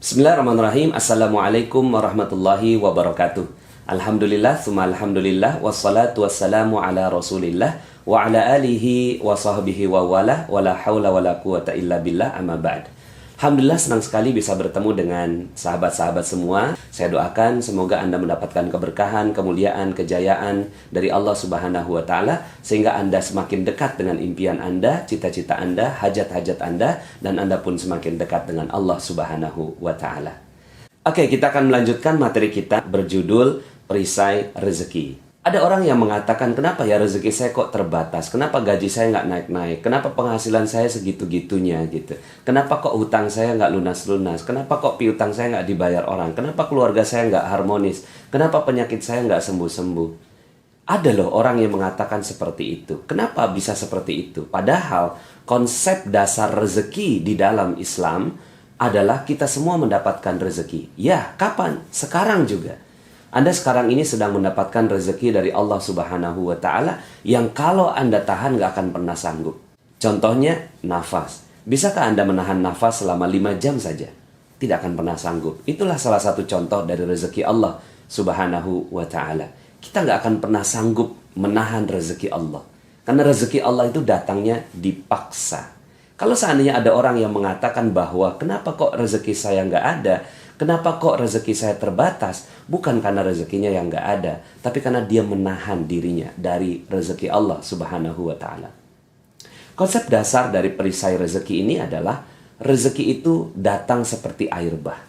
Bismillahirrahmanirrahim. Assalamualaikum warahmatullahi wabarakatuh. Alhamdulillah, tsumma alhamdulillah, wassalatu wassalamu ala rasulillah wa ala alihi wa sahbihi wa wala wala hawla wala quwata illa billah, amma ba'd. Alhamdulillah, senang sekali bisa bertemu dengan sahabat-sahabat semua. Saya doakan semoga Anda mendapatkan keberkahan, kemuliaan, kejayaan dari Allah Subhanahu wa Ta'ala, sehingga Anda semakin dekat dengan impian Anda, cita-cita Anda, hajat-hajat Anda, dan Anda pun semakin dekat dengan Allah Subhanahu wa Ta'ala. Oke, kita akan melanjutkan materi kita berjudul Perisai Rezeki. Ada orang yang mengatakan, kenapa ya rezeki saya kok terbatas? Kenapa gaji saya nggak naik-naik? Kenapa penghasilan saya segitu-gitunya gitu? Kenapa kok hutang saya nggak lunas-lunas? Kenapa kok piutang saya nggak dibayar orang? Kenapa keluarga saya nggak harmonis? Kenapa penyakit saya nggak sembuh-sembuh? Ada loh orang yang mengatakan seperti itu. Kenapa bisa seperti itu? Padahal konsep dasar rezeki di dalam Islam adalah kita semua mendapatkan rezeki. Ya, kapan? Sekarang juga. Anda sekarang ini sedang mendapatkan rezeki dari Allah Subhanahu wa Ta'ala yang kalau Anda tahan gak akan pernah sanggup. Contohnya, nafas. Bisakah Anda menahan nafas selama 5 jam saja? Tidak akan pernah sanggup. Itulah salah satu contoh dari rezeki Allah Subhanahu wa Ta'ala. Kita gak akan pernah sanggup menahan rezeki Allah. Karena rezeki Allah itu datangnya dipaksa. Kalau seandainya ada orang yang mengatakan bahwa kenapa kok rezeki saya nggak ada, kenapa kok rezeki saya terbatas, bukan karena rezekinya yang nggak ada, tapi karena dia menahan dirinya dari rezeki Allah Subhanahu wa Ta'ala. Konsep dasar dari perisai rezeki ini adalah rezeki itu datang seperti air bah.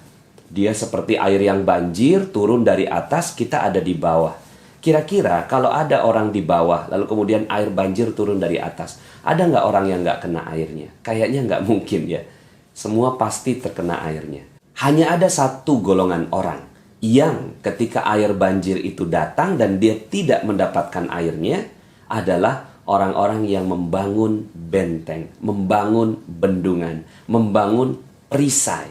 Dia seperti air yang banjir, turun dari atas, kita ada di bawah. Kira-kira kalau ada orang di bawah, lalu kemudian air banjir turun dari atas, ada nggak orang yang nggak kena airnya? Kayaknya nggak mungkin ya. Semua pasti terkena airnya. Hanya ada satu golongan orang yang ketika air banjir itu datang dan dia tidak mendapatkan airnya, adalah orang-orang yang membangun benteng, membangun bendungan, membangun perisai.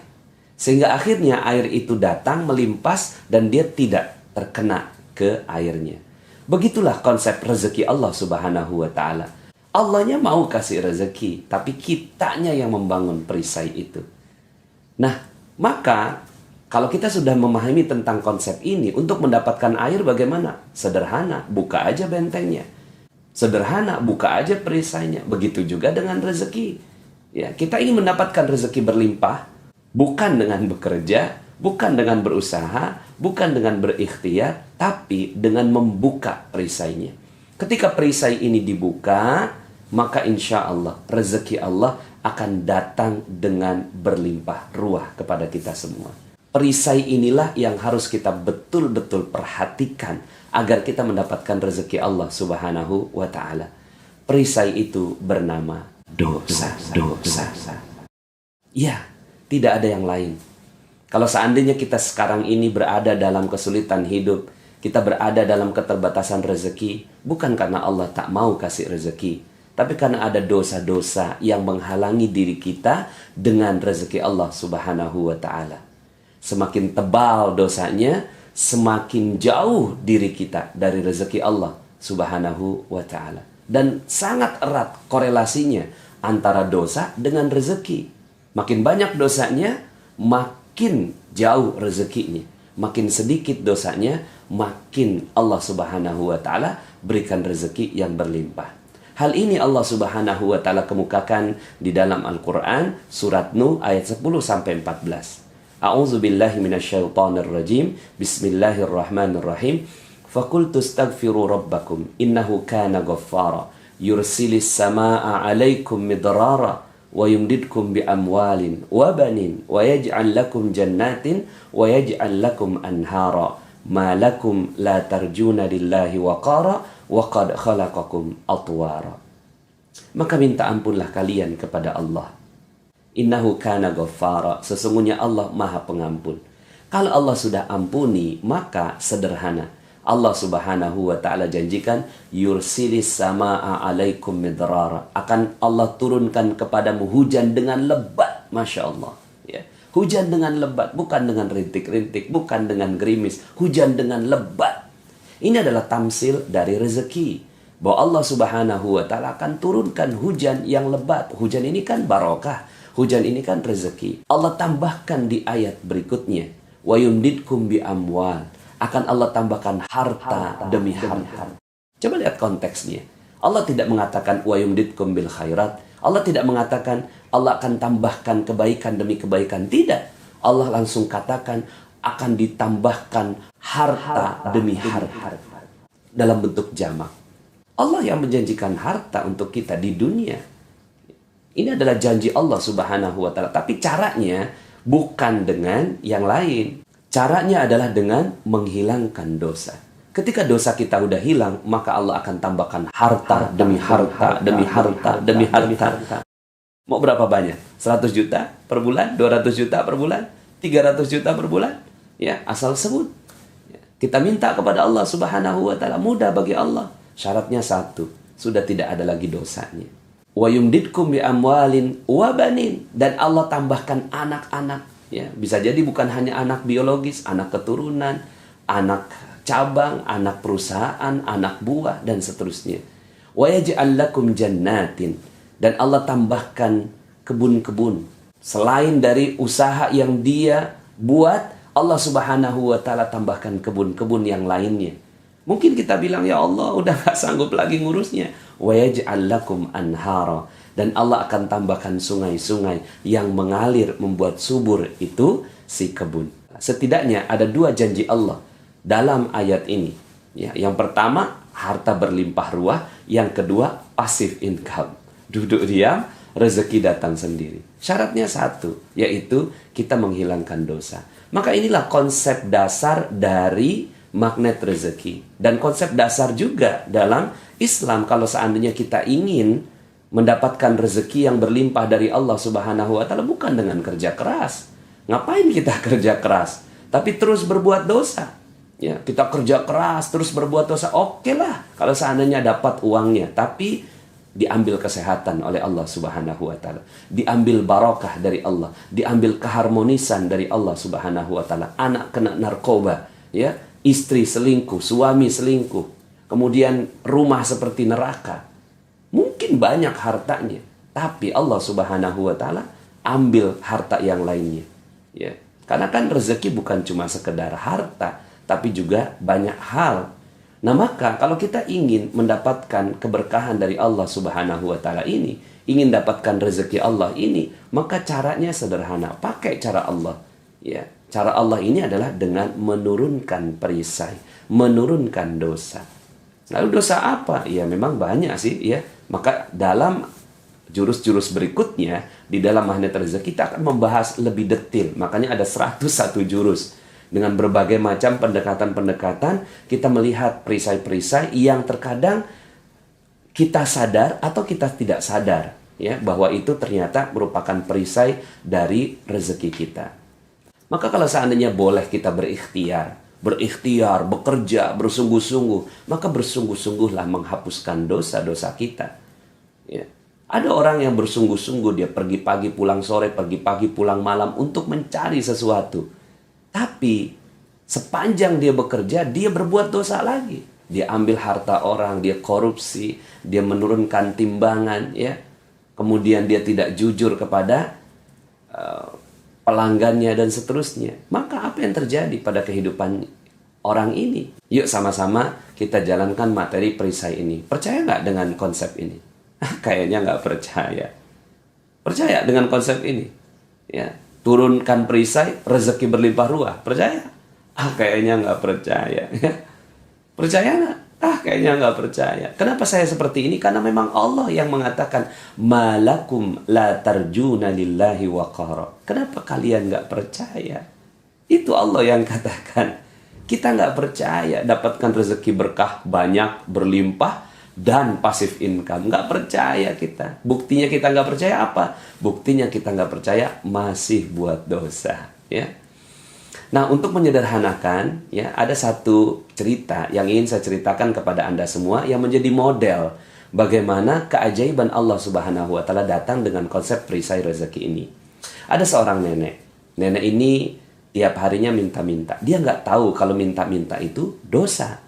Sehingga akhirnya air itu datang melimpas dan dia tidak terkena ke airnya. Begitulah konsep rezeki Allah Subhanahu wa Ta'ala. Allahnya mau kasih rezeki, tapi kitanya yang membangun perisai itu. Nah, maka kalau kita sudah memahami tentang konsep ini, untuk mendapatkan air bagaimana? Sederhana, buka aja bentengnya. Sederhana, buka aja perisainya. Begitu juga dengan rezeki. Ya, kita ingin mendapatkan rezeki berlimpah, bukan dengan bekerja, bukan dengan berusaha, bukan dengan berikhtiar, tapi dengan membuka perisainya. Ketika perisai ini dibuka, maka insya Allah rezeki Allah akan datang dengan berlimpah ruah kepada kita semua. Perisai inilah yang harus kita betul-betul perhatikan agar kita mendapatkan rezeki Allah Subhanahu wa Ta'ala. Perisai itu bernama dosa. Ya, tidak ada yang lain. Kalau seandainya kita sekarang ini berada dalam kesulitan hidup, kita berada dalam keterbatasan rezeki, bukan karena Allah tak mau kasih rezeki, tapi karena ada dosa-dosa yang menghalangi diri kita dengan rezeki Allah Subhanahu wa Ta'ala. Semakin tebal dosanya, semakin jauh diri kita dari rezeki Allah Subhanahu wa Ta'ala. Dan sangat erat korelasinya antara dosa dengan rezeki. Makin banyak dosanya, makin jauh rezekinya. Makin sedikit dosanya, makin Allah Subhanahu wa Ta'ala berikan rezeki yang berlimpah. Hal ini Allah Subhanahu wa Ta'ala kemukakan di dalam Al-Quran, surat Nuh ayat 10-14. A'udzu billahi minasyaitonir rajim. Bismillahirrahmanirrahim. Faqultu astaghfiru rabbakum innahu kana ghaffara yursilis samaa'a 'alaikum midrara wa yumdidkum bi amwalin wa banin wa yaj'al lakum jannatin wa yaj'al lakum anhara ma lakum la tarjuna lillahi waqara wa qad khalaqakum atwara. Maka minta ampunlah kalian kepada Allah. Innahu kana ghaffara, sesungguhnya Allah Maha Pengampun. Kalau Allah sudah ampuni, maka sederhana. Allah Subhanahu wa taala janjikan yursilis samaa alaikum midrara, akan Allah turunkan kepadamu hujan dengan lebat. Masya Allah, ya. Hujan dengan lebat, bukan dengan rintik-rintik, bukan dengan gerimis, hujan dengan lebat. Ini adalah tamsil dari rezeki, bahwa Allah Subhanahu wa taala akan turunkan hujan yang lebat. Hujan ini kan barokah, hujan ini kan rezeki. Allah tambahkan di ayat berikutnya, wa yumdidkum bi amwal, akan Allah tambahkan harta demi harta. Coba lihat konteksnya. Allah tidak mengatakan wa yumdidkum bil khairat. Allah tidak mengatakan Allah akan tambahkan kebaikan demi kebaikan. Tidak. Allah langsung katakan akan ditambahkan harta demi harta. Dalam bentuk jamak. Allah yang menjanjikan harta untuk kita di dunia. Ini adalah janji Allah Subhanahu wa taala. Tapi caranya bukan dengan yang lain. Caranya adalah dengan menghilangkan dosa. Ketika dosa kita udah hilang, maka Allah akan tambahkan harta demi harta, demi harta, demi harta. Mau berapa banyak? 100 juta per bulan? 200 juta per bulan? 300 juta per bulan? Ya, asal sebut. Kita minta kepada Allah Subhanahu wa taala, mudah bagi Allah. Syaratnya satu, sudah tidak ada lagi dosanya. Wa yumdidkum bi amwalin wa banin, dan Allah tambahkan anak-anak. Ya, bisa jadi bukan hanya anak biologis, anak keturunan, anak cabang, anak perusahaan, anak buah, dan seterusnya. Wa yaj'al lakum jannatin, dan Allah tambahkan kebun-kebun. Selain dari usaha yang dia buat, Allah Subhanahu wa taala tambahkan kebun-kebun yang lainnya. Mungkin kita bilang, ya Allah udah gak sanggup lagi ngurusnya. Wa yaj'al lakum anhara, dan Allah akan tambahkan sungai-sungai yang mengalir membuat subur itu si kebun. Setidaknya ada dua janji Allah dalam ayat ini. Ya, yang pertama, harta berlimpah ruah. Yang kedua, passive income. Duduk diam, rezeki datang sendiri. Syaratnya satu, yaitu kita menghilangkan dosa. Maka inilah konsep dasar dari magnet rezeki. Dan konsep dasar juga dalam Islam, kalau seandainya kita ingin mendapatkan rezeki yang berlimpah dari Allah Subhanahu wa taala, bukan dengan kerja keras. Ngapain kita kerja keras? Tapi terus berbuat dosa. Ya, kita kerja keras terus berbuat dosa. Oke lah kalau seandainya dapat uangnya, tapi diambil kesehatan oleh Allah Subhanahu wa taala. Diambil barokah dari Allah, diambil keharmonisan dari Allah Subhanahu wa taala. Anak kena narkoba, ya, istri selingkuh, suami selingkuh. Kemudian rumah seperti neraka. Mungkin banyak hartanya, tapi Allah Subhanahu wa taala ambil harta yang lainnya. Ya. Karena kan rezeki bukan cuma sekedar harta, tapi juga banyak hal. Nah, maka kalau kita ingin mendapatkan keberkahan dari Allah Subhanahu wa taala ini, ingin dapatkan rezeki Allah ini, maka caranya sederhana, pakai cara Allah. Ya. Cara Allah ini adalah dengan menurunkan perisai, menurunkan dosa. Lalu dosa apa? Ya memang banyak sih, ya. Maka dalam jurus-jurus berikutnya, di dalam magnet rezeki, kita akan membahas lebih detail. Makanya ada 101 jurus. Dengan berbagai macam pendekatan-pendekatan, kita melihat perisai-perisai yang terkadang kita sadar atau kita tidak sadar, ya, bahwa itu ternyata merupakan perisai dari rezeki kita. Maka kalau seandainya boleh kita berikhtiar, bekerja, bersungguh-sungguh, maka bersungguh-sungguhlah menghapuskan dosa-dosa kita. Ya. Ada orang yang bersungguh-sungguh, dia pergi pagi pulang sore, pergi pagi pulang malam untuk mencari sesuatu. Tapi sepanjang dia bekerja, dia berbuat dosa lagi. Dia ambil harta orang, dia korupsi, dia menurunkan timbangan, ya. Kemudian dia tidak jujur kepada pelanggannya dan seterusnya. Maka apa yang terjadi pada kehidupan orang ini? Yuk sama-sama kita jalankan materi perisai ini. Percaya nggak dengan konsep ini? Kayaknya nggak percaya. Percaya dengan konsep ini? Ya, turunkan perisai, rezeki berlimpah ruah. Percaya? Kayaknya nggak percaya. Percaya nggak? Kayaknya nggak percaya. Kenapa saya seperti ini? Karena memang Allah yang mengatakan, malakum la tarjuna lillahi waqara. Kenapa kalian nggak percaya? Itu Allah yang katakan. Kita nggak percaya dapatkan rezeki berkah banyak, berlimpah, dan passive income. Nggak percaya kita. Buktinya kita nggak percaya apa? Buktinya kita nggak percaya masih buat dosa. Ya. Nah, untuk menyederhanakan, ya, ada satu cerita yang ingin saya ceritakan kepada Anda semua yang menjadi model bagaimana keajaiban Allah Subhanahu wa taala datang dengan konsep perisai rezeki ini. Ada seorang nenek. Nenek ini tiap harinya minta-minta. Dia nggak tahu kalau minta-minta itu dosa.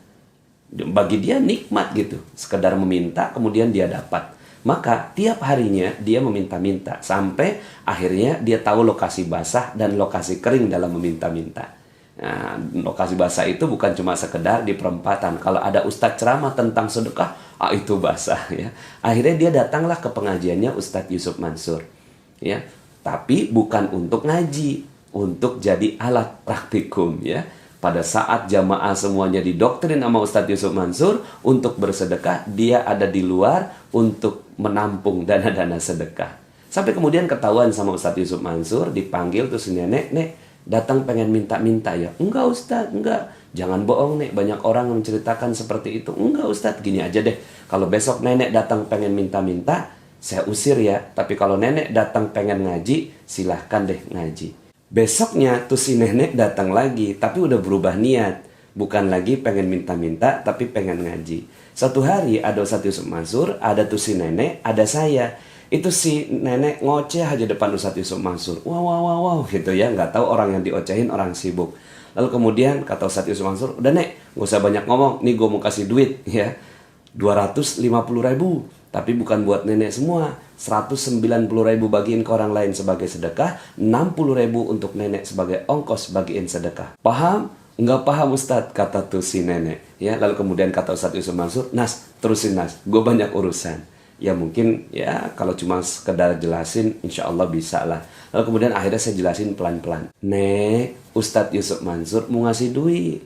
Bagi dia nikmat gitu. Sekedar meminta, kemudian dia dapat. Maka tiap harinya dia meminta-minta sampai akhirnya dia tahu lokasi basah dan lokasi kering dalam meminta-minta. Nah, lokasi basah itu bukan cuma sekedar di perempatan. Kalau ada ustadz ceramah tentang sedekah, itu basah ya. Akhirnya dia datanglah ke pengajiannya Ustadz Yusuf Mansur. Ya, tapi bukan untuk ngaji, untuk jadi alat praktikum ya. Pada saat jamaah semuanya didoktrin sama Ustadz Yusuf Mansur untuk bersedekah, dia ada di luar untuk menampung dana-dana sedekah. Sampai kemudian ketahuan sama Ustadz Yusuf Mansur, dipanggil tuh si nenek, "Nek, datang pengen minta-minta ya?" "Enggak Ustadz, enggak." "Jangan bohong Nek, banyak orang yang menceritakan seperti itu." "Enggak Ustadz, gini aja deh. Kalau besok nenek datang pengen minta-minta, saya usir ya. Tapi kalau nenek datang pengen ngaji, silahkan deh ngaji." Besoknya tuh si nenek datang lagi, tapi udah berubah niat. Bukan lagi pengen minta-minta, tapi pengen ngaji. Satu hari ada Ustadz Yusuf Mansur, ada tuh si nenek, ada saya. Itu si nenek ngoceh aja depan Ustadz Yusuf Mansur. Wow gitu ya, nggak tahu orang yang diocehin orang sibuk. Lalu kemudian kata Ustadz Yusuf Mansur, "Udah Nek, nggak usah banyak ngomong, nih gue mau kasih duit ya. 250.000, tapi bukan buat nenek semua. 190.000 bagiin ke orang lain sebagai sedekah, 60.000 untuk nenek sebagai ongkos bagiin sedekah." "Paham?" "Nggak paham Ustadz," kata tuh si nenek. Ya, lalu kemudian kata Ustadz Yusuf Mansur, "Nas, terusin Nas, gue banyak urusan." Ya mungkin ya kalau cuma sekedar jelasin, insya Allah bisa lah. Lalu kemudian akhirnya saya jelasin pelan-pelan. "Nek, Ustadz Yusuf Mansur mau ngasih duit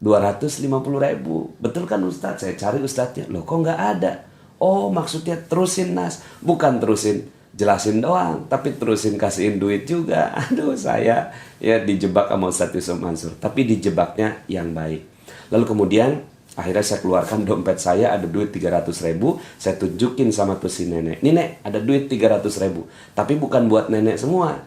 250.000. Betul kan Ustadz? Saya cari Ustadznya. Loh kok nggak ada?" "Oh maksudnya terusin Nas." "Bukan terusin jelasin doang, tapi terusin kasihin duit juga." Aduh, saya ya dijebak sama Ustadz Yusuf Mansur. Tapi dijebaknya yang baik. Lalu kemudian akhirnya saya keluarkan dompet saya, ada duit 300.000. Saya tunjukin sama tuh si nenek. "Nih Nek, ada duit 300.000. Tapi bukan buat nenek semua.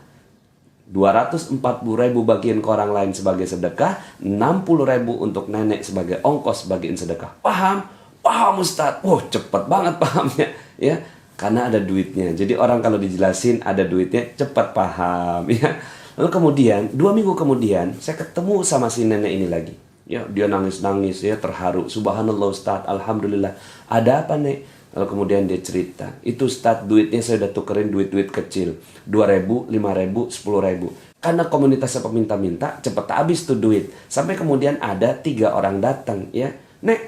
240.000 bagiin ke orang lain sebagai sedekah, 60.000 untuk nenek sebagai ongkos bagiin sedekah." "Paham?" "Paham Ustadz." "Oh cepet banget pahamnya ya, karena ada duitnya." Jadi orang kalau dijelasin ada duitnya cepat paham ya. Lalu kemudian 2 minggu kemudian saya ketemu sama si nenek ini lagi. Ya, dia nangis-nangis ya, terharu. "Subhanallah Ustadz, alhamdulillah." "Ada apa Nek?" Lalu kemudian dia cerita, "Itu Ustadz, duitnya saya udah tukerin duit-duit kecil, 2.000, 5.000, 10.000. Karena komunitasnya peminta-minta, cepet habis tuh duit. Sampai kemudian ada 3 orang datang ya, Nek,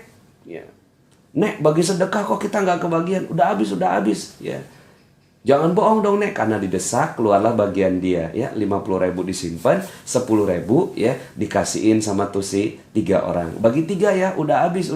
ya, Nek bagi sedekah kok kita nggak kebagian, udah habis ya. Jangan bohong dong Nek." Karena didesak, keluarlah bagian dia ya, 50.000 disimpan, 10.000 ya dikasihin sama tuh si 3 orang. "Bagi 3 ya, udah habis."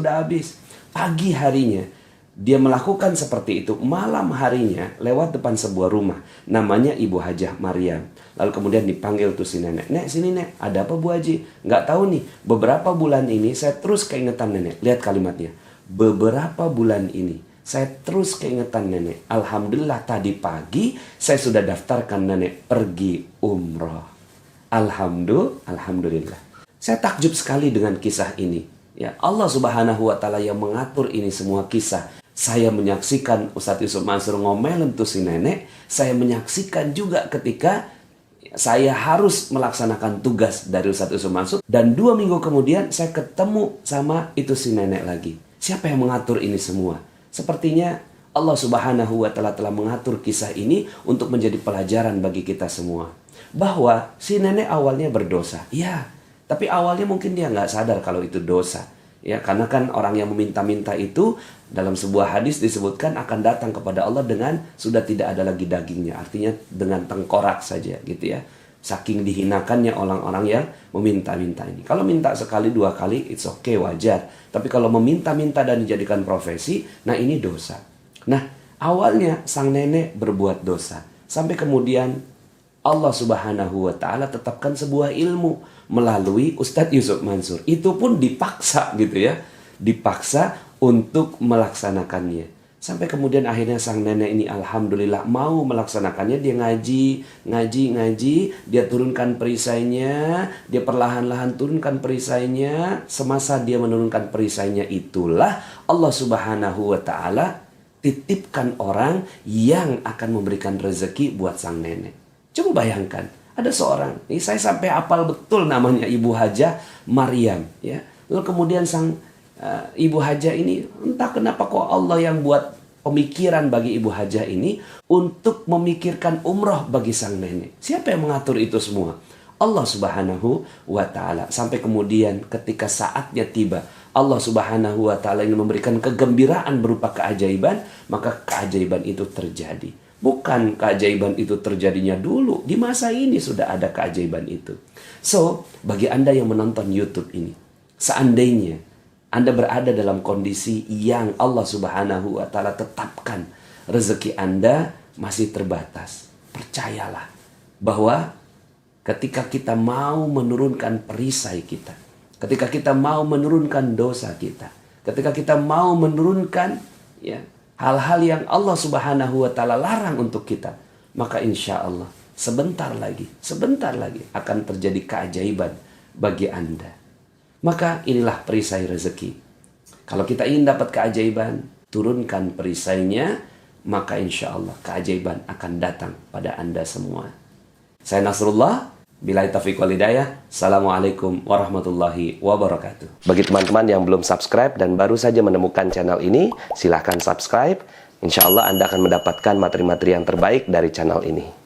Pagi harinya dia melakukan seperti itu. Malam harinya lewat depan sebuah rumah, namanya Ibu Hajah Maryam. Lalu kemudian dipanggil tuh si nenek. "Nek, sini Nek, ada apa Bu Haji?" "Nggak tahu nih, beberapa bulan ini saya terus keingetan nenek." Lihat kalimatnya, beberapa bulan ini saya terus keingetan nenek. Alhamdulillah tadi pagi saya sudah daftarkan nenek pergi umroh. Alhamdulillah. Saya takjub sekali dengan kisah ini. Ya, Allah Subhanahu wa taala yang mengatur ini semua kisah. Saya menyaksikan Ustadz Yusuf Mansur ngomelin tuh si nenek. Saya menyaksikan juga ketika saya harus melaksanakan tugas dari Ustadz Yusuf Mansur. Dan 2 minggu kemudian saya ketemu sama itu si nenek lagi. Siapa yang mengatur ini semua? Sepertinya Allah Subhanahu wa taala telah mengatur kisah ini untuk menjadi pelajaran bagi kita semua. Bahwa si nenek awalnya berdosa. Ya, tapi awalnya mungkin dia nggak sadar kalau itu dosa. Ya, karena kan orang yang meminta-minta itu dalam sebuah hadis disebutkan akan datang kepada Allah dengan sudah tidak ada lagi dagingnya. Artinya dengan tengkorak saja gitu ya. Saking dihinakannya orang-orang yang meminta-minta ini. Kalau minta sekali 2 kali, it's okay, wajar. Tapi kalau meminta-minta dan dijadikan profesi, nah ini dosa. Nah, awalnya sang nenek berbuat dosa. Sampai kemudian Allah Subhanahu wa taala tetapkan sebuah ilmu melalui Ustadz Yusuf Mansur. Itu pun dipaksa gitu ya. Dipaksa untuk melaksanakannya. Sampai kemudian akhirnya sang nenek ini alhamdulillah mau melaksanakannya. Dia ngaji, dia turunkan perisainya, dia perlahan-lahan turunkan perisainya. Semasa dia menurunkan perisainya itulah Allah Subhanahu wa Ta'ala titipkan orang yang akan memberikan rezeki buat sang nenek. Coba bayangkan, ada seorang, ini saya sampai hafal betul namanya Ibu Hajah Maryam, ya. Lalu kemudian sang Ibu Hajah ini, entah kenapa kok Allah yang buat pemikiran bagi Ibu Hajah ini untuk memikirkan umroh bagi sang nenek. Siapa yang mengatur itu semua? Allah Subhanahu wa Ta'ala. Sampai kemudian ketika saatnya tiba, Allah Subhanahu wa Ta'ala ingin memberikan kegembiraan berupa keajaiban, maka keajaiban itu terjadi. Bukan keajaiban itu terjadinya dulu, di masa ini sudah ada keajaiban itu. So, bagi Anda yang menonton YouTube ini, seandainya Anda berada dalam kondisi yang Allah Subhanahu wa Ta'ala tetapkan rezeki Anda masih terbatas, percayalah bahwa ketika kita mau menurunkan perisai kita, ketika kita mau menurunkan dosa kita, ketika kita mau menurunkan hal-hal yang Allah Subhanahu wa Ta'ala larang untuk kita, maka insya Allah sebentar lagi akan terjadi keajaiban bagi Anda. Maka inilah perisai rezeki. Kalau kita ingin dapat keajaiban, turunkan perisainya, maka insya Allah keajaiban akan datang pada Anda semua. Saya Nasrullah, billahi taufiq wal hidayah. Assalamualaikum warahmatullahi wabarakatuh. Bagi teman-teman yang belum subscribe dan baru saja menemukan channel ini, silahkan subscribe. Insya Allah Anda akan mendapatkan materi-materi yang terbaik dari channel ini.